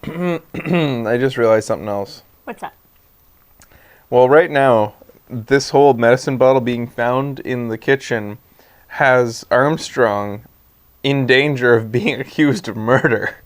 I just realized something else. What's that? Well, right now, this whole medicine bottle being found in the kitchen has Armstrong in danger of being accused of murder.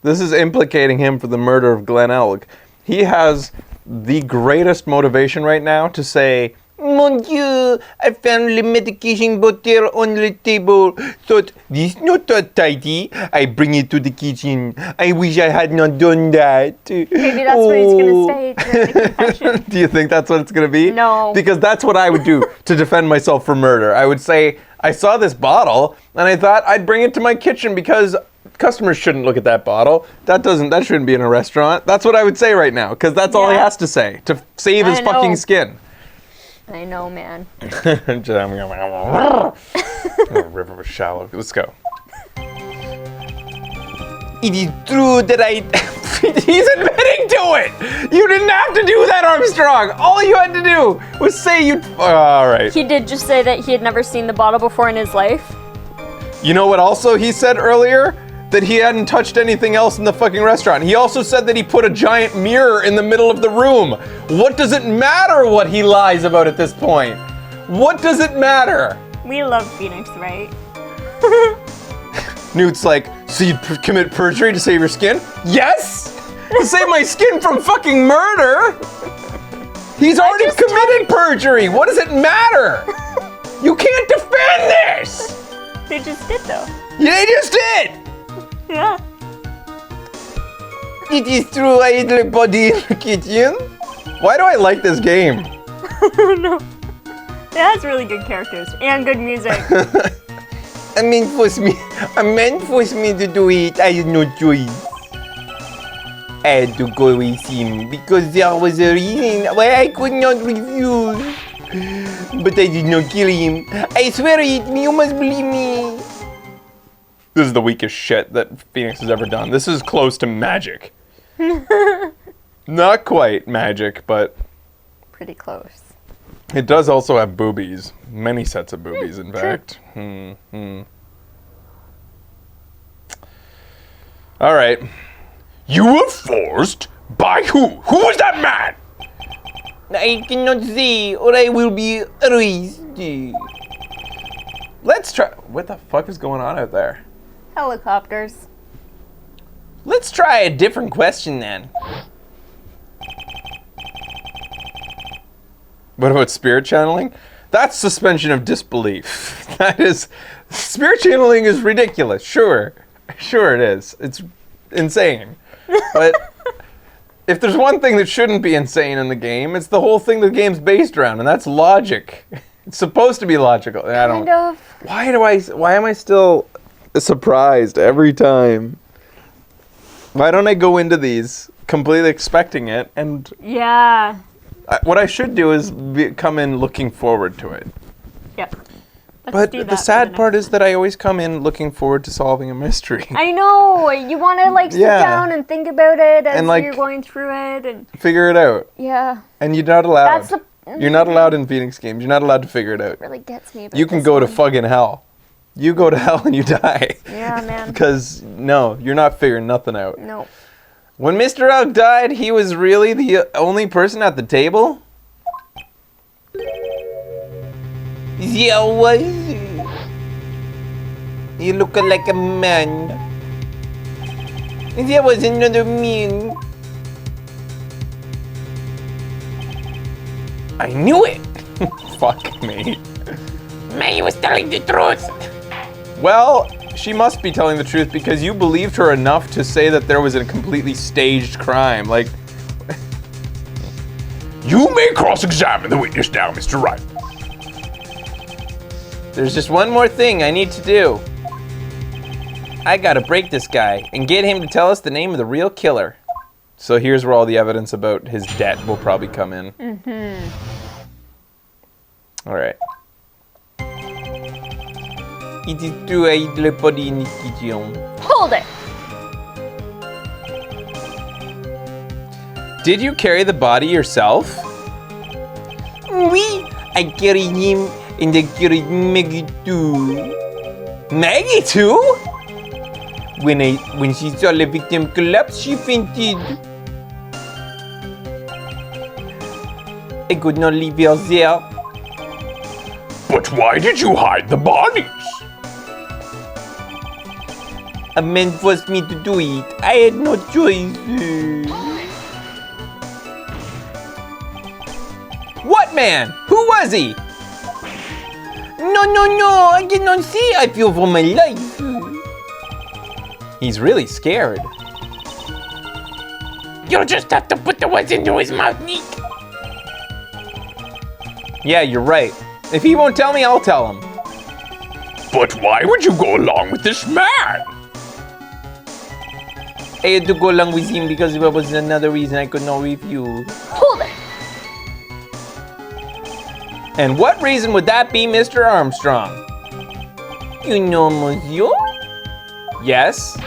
This is implicating him for the murder of Glenn Elk. He has the greatest motivation right now to say, Mon Dieu, I found the medication bottle on the table. Thought, this is not that tidy. I bring it to the kitchen. I wish I had not done that. Maybe that's what he's going to say during the confession. Do you think that's what it's going to be? No. Because that's what I would do to defend myself from murder. I would say, I saw this bottle, and I thought I'd bring it to my kitchen because customers shouldn't look at that bottle. That shouldn't be in a restaurant. That's what I would say right now, because that's all he has to say to save his fucking skin. I know, man. River was shallow. Let's go. It is true that He's admitting to it! You didn't have to do that, Armstrong! All you had to do was say you... all right. He did just say that he had never seen the bottle before in his life. You know what also he said earlier? That he hadn't touched anything else in the fucking restaurant. He also said that he put a giant mirror in the middle of the room. What does it matter what he lies about at this point? What does it matter? We love Phoenix, right? Newt's like, so you'd commit perjury to save your skin? Yes! To save my skin from fucking murder! He's already committed perjury! What does it matter? You can't defend this! They just did, though. Yeah, they just did! Yeah. It is true I ate the body in the kitchen. Why do I like this game? I don't know. It has really good characters and good music. A man forced me to do it. I had no choice. I had to go with him because there was a reason why I could not refuse. But I did not kill him. I swear it, you must believe me. This is the weakest shit that Phoenix has ever done. This is close to magic. Not quite magic, but... pretty close. It does also have boobies. Many sets of boobies, in fact. All right. You were forced by who? Who was that man? I cannot say, or I will be arrested. Let's try... What the fuck is going on out there? Helicopters. Let's try a different question then. What about spirit channeling? That's suspension of disbelief. That is... Spirit channeling is ridiculous. Sure it is. It's insane. But if there's one thing that shouldn't be insane in the game, it's the whole thing the game's based around, and that's logic. It's supposed to be logical. I don't... Kind of. Why am I still surprised every time? Why don't I go into these completely expecting it, and... Yeah. What I should do is come in looking forward to it. Yep. But the sad part is that I always come in looking forward to solving a mystery. I know. You want to sit down and think about it as you're going through it and figure it out. Yeah. And you're not allowed. You're not allowed in Phoenix games. You're not allowed to figure it out. It really gets me. You can go to fucking hell. You go to hell and you die. Yeah, man. Because no, you're not figuring nothing out. No. When Mr. Elk died, he was really the only person at the table? Yeah, was. You look like a man. There was another man. I knew it. Fuck me. Man, he was telling the truth. Well, she must be telling the truth because you believed her enough to say that there was a completely staged crime. Like, you may cross-examine the witness now, Mr. Wright. There's just one more thing I need to do. I gotta break this guy and get him to tell us the name of the real killer. So here's where all the evidence about his debt will probably come in. Mm-hmm. All right. It is true I eat the body in the kitchen. Hold it! Did you carry the body yourself? Oui, I carried him and I carried Maggie too. Maggie too? When she saw the victim collapse, she fainted. I could not leave her there. But why did you hide the bodies? A man forced me to do it. I had no choice. What man? Who was he? No, I cannot see. I feel for my life. He's really scared. You'll just have to put the words into his mouth, Nick. Yeah, you're right. If he won't tell me, I'll tell him. But why would you go along with this man? I had to go along with him because there was another reason I could not refuse. Hold it. And what reason would that be, Mr. Armstrong? You know, monsieur? Yes?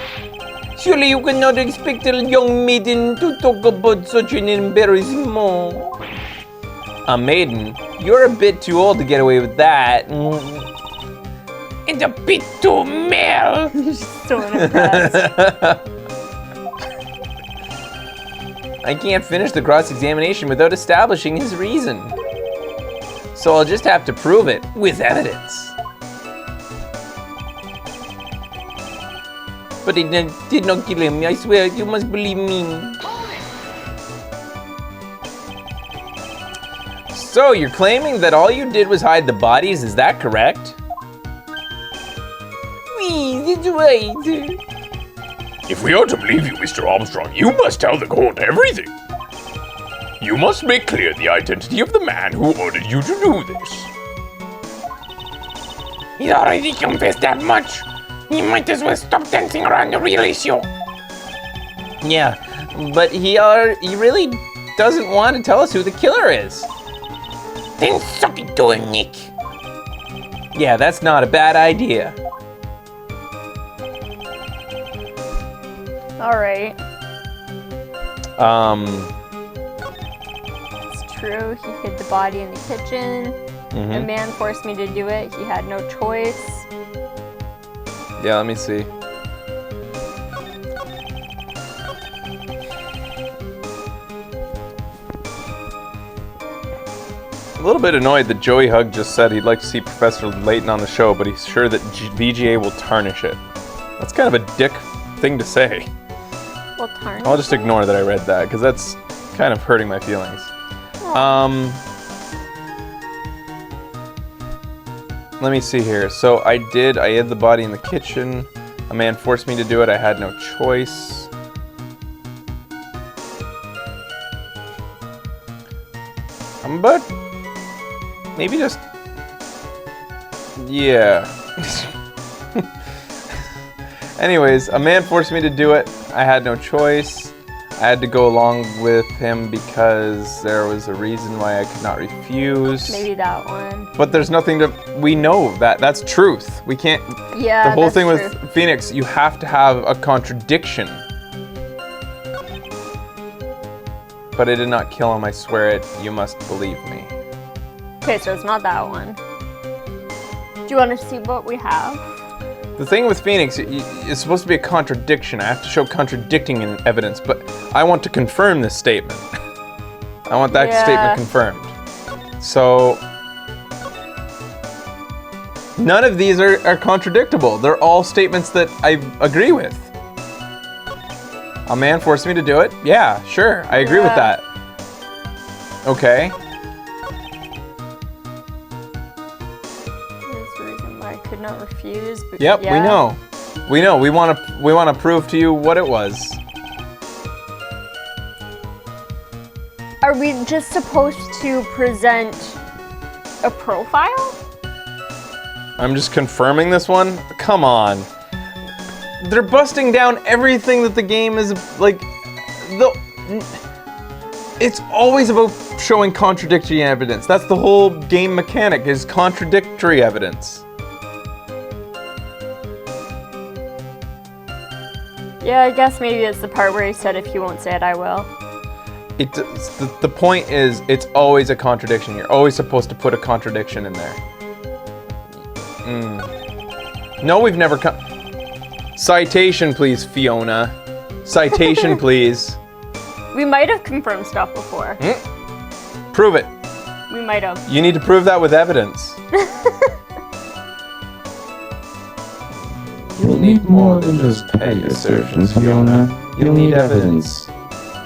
Surely you cannot expect a young maiden to talk about such an embarrassment. A maiden? You're a bit too old to get away with that. And a bit too male. So impressed. I can't finish the cross-examination without establishing his reason. So I'll just have to prove it with evidence. But I did not kill him, I swear, you must believe me. So you're claiming that all you did was hide the bodies, is that correct? Oui, that's right. If we are to believe you, Mr. Armstrong, you must tell the court everything. You must make clear the identity of the man who ordered you to do this. He already confessed that much. He might as well stop dancing around the real issue. Yeah, but he really doesn't want to tell us who the killer is. Then suck it to him, Nick. Yeah, that's not a bad idea. All right. It's true. He hid the body in the kitchen. A man forced me to do it. He had no choice. Yeah, let me see. A little bit annoyed that Joey Hug just said he'd like to see Professor Layton on the show, but he's sure that VGA will tarnish it. That's kind of a dick thing to say. Well, tarnish. I'll just ignore that I read that, because that's kind of hurting my feelings. Let me see here. So I hid the body in the kitchen. A man forced me to do it. I had no choice. But maybe just, yeah. Anyways, a man forced me to do it. I had no choice. I had to go along with him because there was a reason why I could not refuse. Maybe that one. But there's nothing to, we know that's truth. We can't, Yeah, the whole that's thing true. with Phoenix, you have to have a contradiction. But I did not kill him, I swear it. You must believe me. Okay, so it's not that one. Do you want to see what we have? The thing with Phoenix, it's supposed to be a contradiction. I have to show contradicting evidence, but I want to confirm this statement. I want that statement confirmed. So, none of these are contradictable. They're all statements that I agree with. A man forced me to do it? Yeah, sure, I agree with that. Okay. I could not refuse. But Yep, yeah. we know. We know. We want to prove to you what it was. Are we just supposed to present a profile? I'm just confirming this one. Come on. They're busting down everything that the game is like. It's always about showing contradictory evidence. That's the whole game mechanic, is contradictory evidence. Yeah, I guess maybe it's the part where he said, if you won't say it, I will. The point is, it's always a contradiction. You're always supposed to put a contradiction in there. No, we've never come. Citation, please, Fiona. Citation, please. We might have confirmed stuff before. Prove it. We might have. You need to prove that with evidence. You'll need more than just petty assertions, Fiona. You'll need evidence.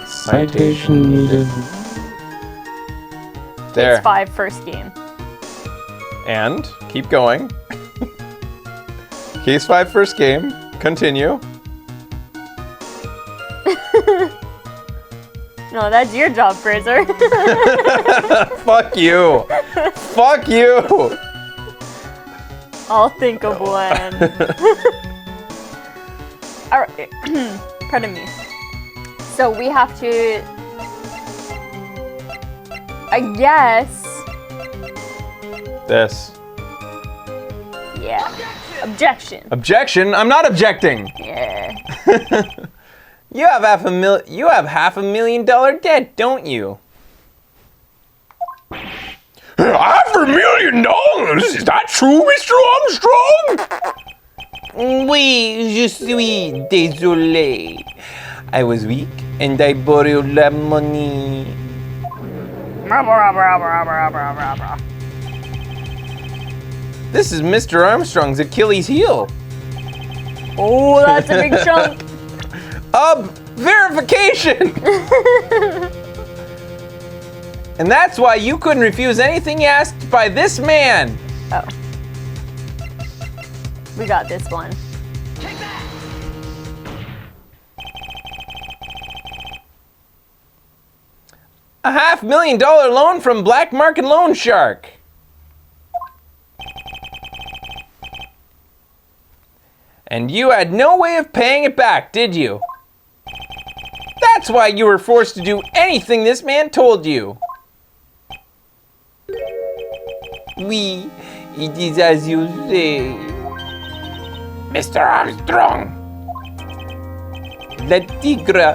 Citation needed. There. It's 5 first game. And keep going. Case 5 first game. Continue. No, that's your job, Fraser. Fuck you. Fuck you. I'll think of one. Alright. Pardon me. So we have to... I guess... This. Yeah. Objection. Objection? I'm not objecting. Yeah. You have $500,000 debt, don't you? $500,000? Is that true, Mr. Armstrong? Oui, je suis désolé. I was weak and I borrowed that money. This is Mr. Armstrong's Achilles heel. Oh, that's a big chunk. Verification! And that's why you couldn't refuse anything asked by this man. Oh. We got this one. A $500,000 loan from Black Market Loan Shark. And you had no way of paying it back, did you? That's why you were forced to do anything this man told you. Oui, it is as you say. Mr. Armstrong, La Tigra,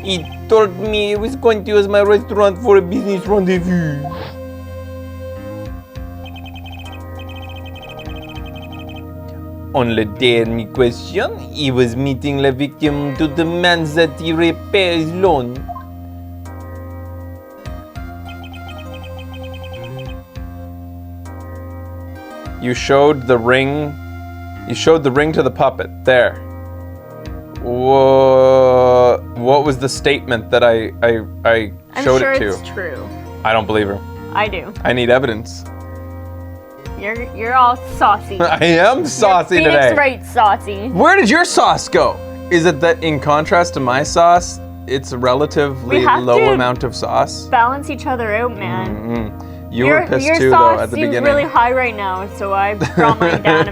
he told me he was going to use my restaurant for a business rendezvous. On the day in question, he was meeting the victim to demand that he repay his loan. You showed the ring. You showed the ring to the puppet. There. What was the statement that I I'm showed sure it to? it's true. I don't believe her. I do. I need evidence. You're all saucy. I am saucy Phoenix today. Wright saucy. Where did your sauce go? Is it that in contrast to my sauce, it's a relatively We have low to- amount of sauce? Balance each other out, man. You your were pissed your too, sauce though, at the seems beginning. really high right now, so I brought mine down a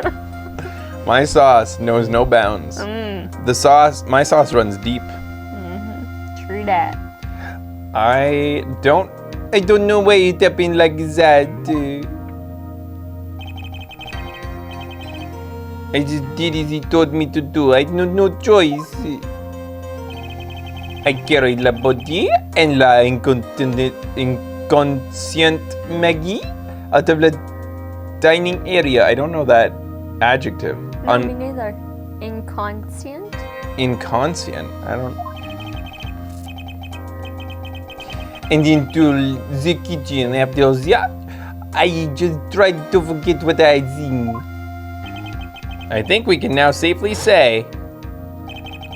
bit. My sauce knows no bounds. My sauce runs deep. True that. I don't know why it happened like that. I just did as he told me to do. I had no choice. I carried la body and la inconscient Maggie out of the dining area. I don't know that adjective. No, me neither. Inconscient? Inconscient. I don't. And into the kitchen after that, I just tried to forget what I had seen. I think we can now safely say.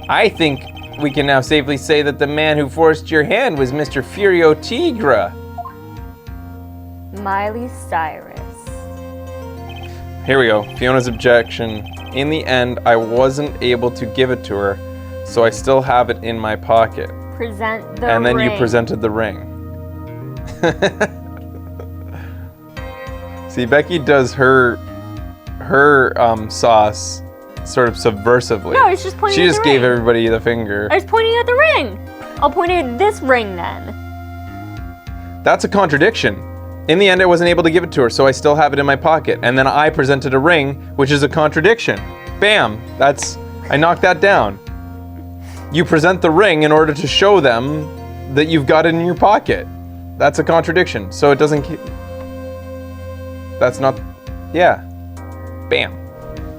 I think we can now safely say that the man who forced your hand was Mr. Furio Tigra. Miley Cyrus. Here we go. Fiona's objection. In the end, I wasn't able to give it to her, so I still have it in my pocket. Present the And then ring. you presented the ring. See, Becky does her sauce sort of subversively. No, I was just pointing She at just the gave ring. everybody the finger. I was pointing at the ring. I'll point at this ring then. That's a contradiction. In the end, I wasn't able to give it to her, so I still have it in my pocket. And then I presented a ring, which is a contradiction. Bam! I knocked that down. You present the ring in order to show them that you've got it in your pocket. That's a contradiction. So it doesn't. That's not. Yeah. Bam.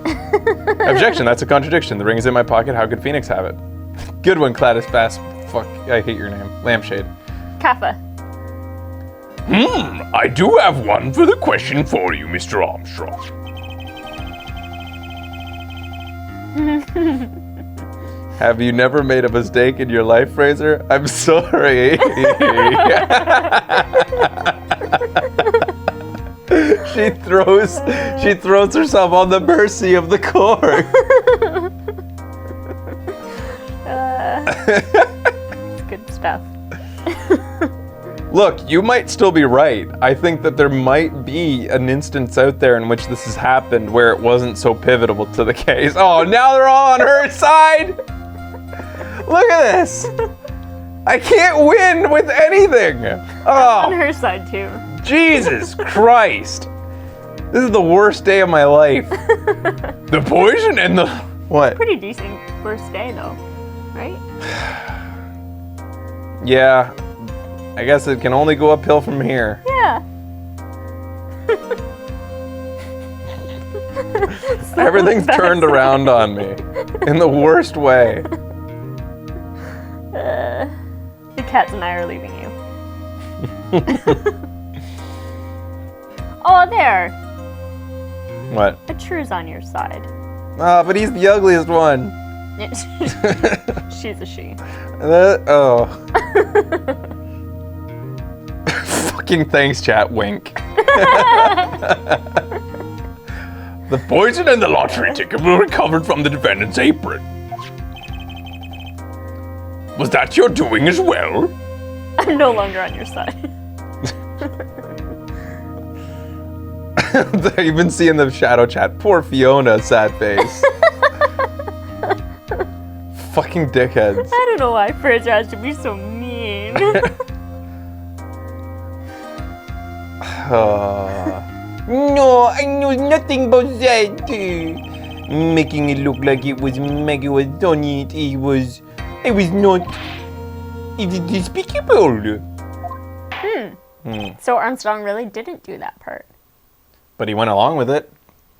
Objection, that's a contradiction. The ring is in my pocket. How could Phoenix have it? Good one, Cladis Bass. Fuck, I hate your name. Lampshade. Kappa. I do have one further question for you, Mr. Armstrong. Have you never made a mistake in your life, Fraser? I'm sorry. She throws herself on the mercy of the court. Good stuff. Look, you might still be right. I think that there might be an instance out there in which this has happened where it wasn't so pivotal to the case. Oh, now they're all on her side. Look at this. I can't win with anything. On Oh, her side too. Jesus Christ. This is the worst day of my life. The poison and the... What? Pretty decent first day though, right? Yeah, I guess it can only go uphill from here. Yeah. Everything's turned around on me in the worst way. The cats and I are leaving you. Oh, there. What? A true's on your side. Ah, but he's the ugliest one. She's a she. Oh. Fucking thanks, chat. Wink. The poison and the lottery ticket were recovered from the defendant's apron. Was that your doing as well? I'm no longer on your side. You've been seeing the shadow chat. Poor Fiona, sad face. Fucking dickheads. I don't know why Fraser has to be so mean. No, I know nothing about that. Making it look like it was Maggie was done it. It was not. It is despicable. So Armstrong really didn't do that part. But he went along with it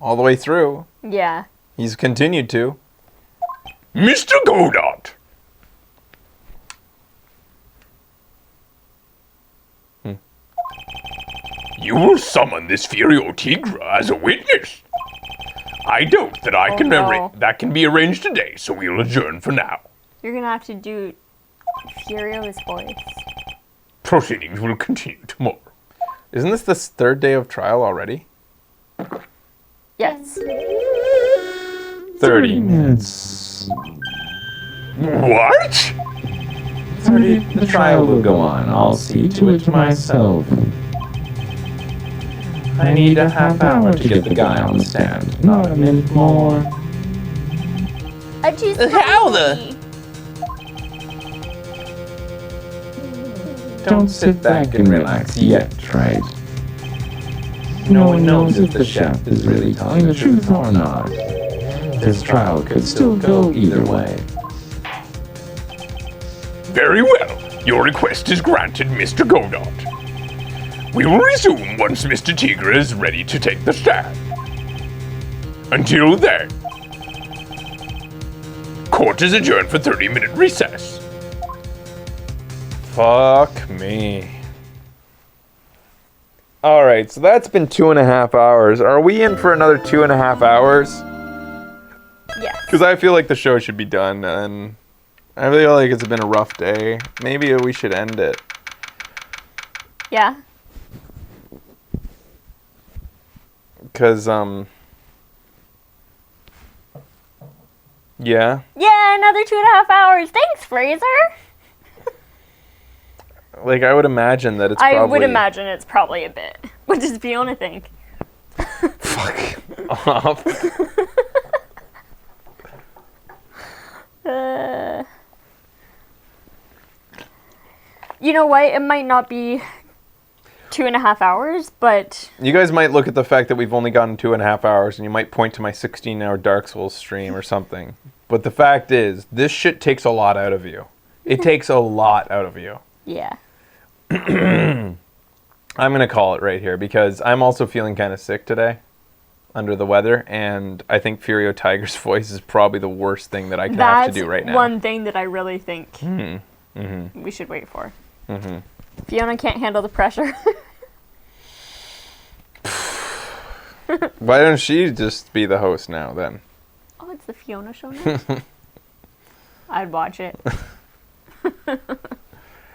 all the way through. Yeah. He's continued to. Mr. Godot! You will summon this Furio Tigra as a witness. I doubt that that can be arranged today, so we'll adjourn for now. You're gonna have to do Furio's voice. Proceedings will continue tomorrow. Isn't this the third day of trial already? Yes. 30 minutes. What? 30. The trial will go on. I'll see to it myself. I need a half hour to get the guy on the stand. Not a minute more. How the? Don't sit back and relax yet, Wright. No one knows if the chef is really telling the truth or not. This trial could still go either way. Very well. Your request is granted, Mr. Godot. We will resume once Mr. Tigra is ready to take the stand. Until then, court is adjourned for 30-minute recess. Fuck me. Alright, so that's been 2.5 hours. Are we in for another 2.5 hours? Yes. Because I feel like the show should be done, and I feel like it's been a rough day. Maybe we should end it. Yeah. Because, yeah. Yeah, another 2.5 hours. Thanks, Fraser. Like, I would imagine that it's probably... I would imagine it's probably a bit. What does Fiona think? Fuck off. You know what? It might not be 2.5 hours, but You guys might look at the fact that we've only gotten 2.5 hours, and you might point to my 16-hour Dark Souls stream or something. But the fact is, this shit takes a lot out of you. It takes a lot out of you. yeah. I'm going to call it right here, because I'm also feeling kind of sick today. under the weather, and I think Furio Tiger's voice is probably the worst thing that I can That's have to do right now. one thing that I really think Mm-hmm. we should wait for. Fiona can't handle the pressure. Why don't she just be the host now then? Oh, it's the Fiona show now? I'd watch it.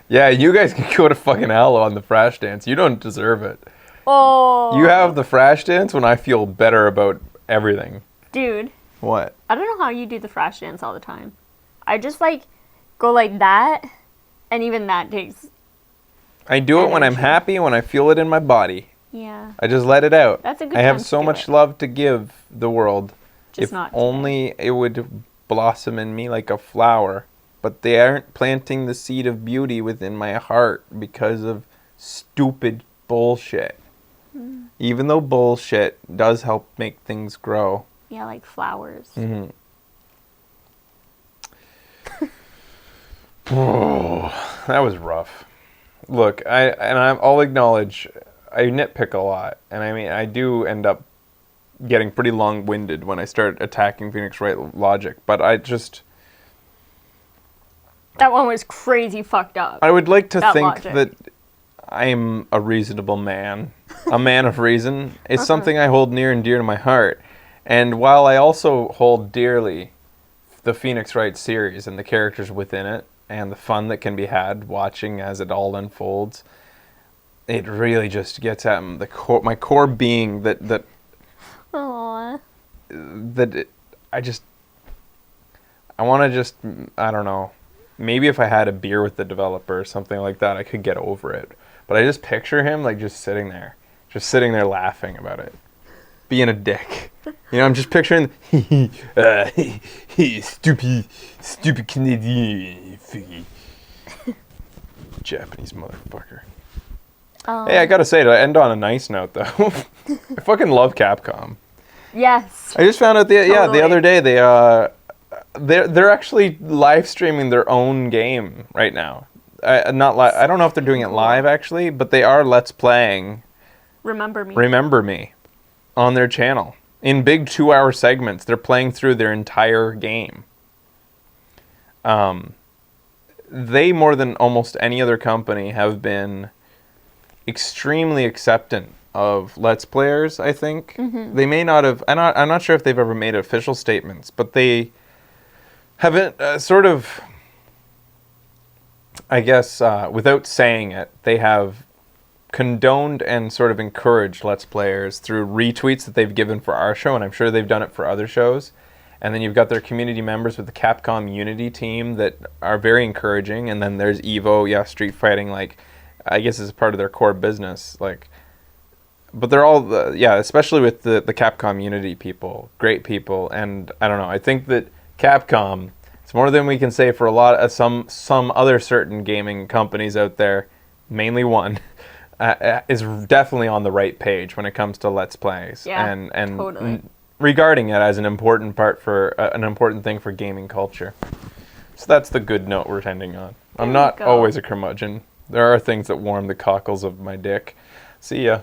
Yeah, you guys can go to fucking hell on the Frash Dance. You don't deserve it. Oh. You have the Frash Dance when I feel better about everything. Dude, What? I don't know how you do the Frash Dance all the time. I just, like, go like that, and even that takes... I do it when I'm Energy. happy, when I feel it in my body. Yeah. I just let it out. That's a good I have time to so do much it. love to give the world. Just if not today. only it would blossom in me like a flower. But they aren't planting the seed of beauty within my heart because of stupid bullshit. Even though bullshit does help make things grow. Yeah, like flowers. Mm-hmm. Oh, that was rough. Look, I'll acknowledge I nitpick a lot, and I mean I do end up getting pretty long-winded when I start attacking Phoenix Wright logic, but I That one was crazy fucked up. would like to That think logic. that I'm a reasonable man, a man of reason. It's something I hold near and dear to my heart, and while I also hold dearly the Phoenix Wright series and the characters within it, and the fun that can be had watching as it all unfolds, it really just gets at my core being that Aww. I want to just, I don't know, maybe if I had a beer with the developer or something like that, I could get over it. But I just picture him like just sitting there laughing about it, being a dick. You know, I'm just picturing, stupid Canadian figgy. Japanese motherfucker. Hey, I gotta say, to end on a nice note though, I fucking love Capcom. Yes. I just found out the Totally. other day they're actually live streaming their own game right now. I don't know if they're doing it live actually, but they are let's playing Remember me. Remember Me on their channel. In big 2-hour segments, they're playing through their entire game. They, more than almost any other company, have been extremely acceptant of Let's Players, I think. They may not have... I'm not sure if they've ever made official statements, but they haven't sort of... I guess, without saying it, they have condoned and sort of encouraged Let's Players through retweets that they've given for our show, and I'm sure they've done it for other shows. And then you've got their community members with the Capcom Unity team that are very encouraging, and then there's Evo, Street Fighting, like, I guess is part of their core business, like, but they're all, especially with the Capcom Unity people, great people, and I don't know, I think that Capcom, it's more than we can say for a lot of some other certain gaming companies out there, mainly one, is definitely on the right page when it comes to Let's Plays, Yeah, and totally. regarding it as an important part for an important thing for gaming culture. So that's the good note we're ending on. I'm There not we go. always a curmudgeon. There are things that warm the cockles of my dick. See ya.